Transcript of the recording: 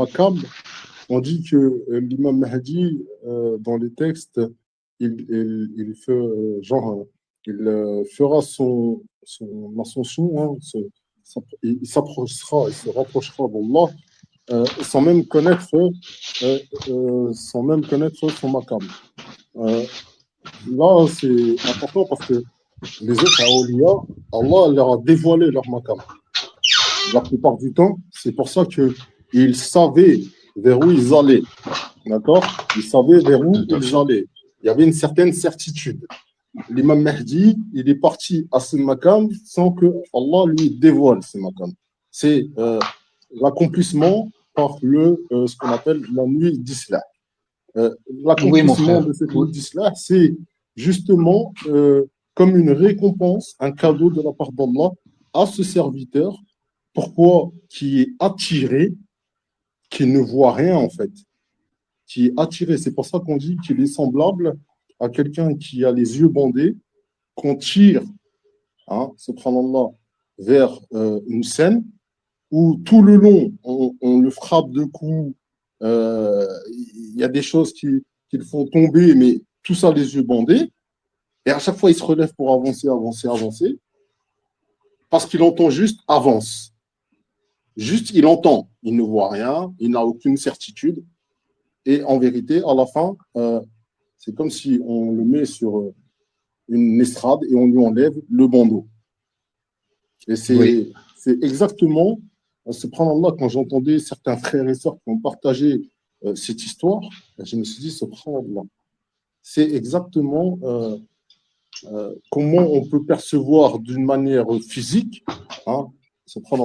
maqam, on dit que l'imam Mahdi, dans les textes, il fait, il fera son ascension, hein, il s'approchera, il se rapprochera d'Allah sans même connaître son maqam. Là, c'est important parce que les autres awliya, Allah leur a dévoilé leur maqam. La plupart du temps, c'est pour ça qu'ils savaient vers où ils allaient. D'accord? Ils savaient vers où ils allaient. Il y avait une certaine certitude. L'imam Mahdi, il est parti à ce maqam sans que Allah lui dévoile ce maqam. C'est l'accomplissement par ce qu'on appelle la nuit d'Islah. L'accomplissement de cette nuit d'Islah, c'est justement comme une récompense, un cadeau de la part d'Allah à ce serviteur. Pourquoi? Qui est attiré, qui ne voit rien en fait, qui est attiré. C'est pour ça qu'on dit qu'il est semblable à quelqu'un qui a les yeux bandés, qu'on tire, hein, subhanallah, vers une scène où tout le long, on le frappe de coups, il y a des choses qui le font tomber, mais tout ça les yeux bandés. Et à chaque fois, il se relève pour avancer, avancer, avancer, parce qu'il entend juste avance. Juste, il entend, il ne voit rien, il n'a aucune certitude. Et en vérité, à la fin, c'est comme si on le met sur une estrade et on lui enlève le bandeau. Et c'est exactement, subhanallah, quand j'entendais certains frères et sœurs qui ont partagé cette histoire, je me suis dit, subhanallah, c'est exactement comment on peut percevoir d'une manière physique, hein, subhanallah,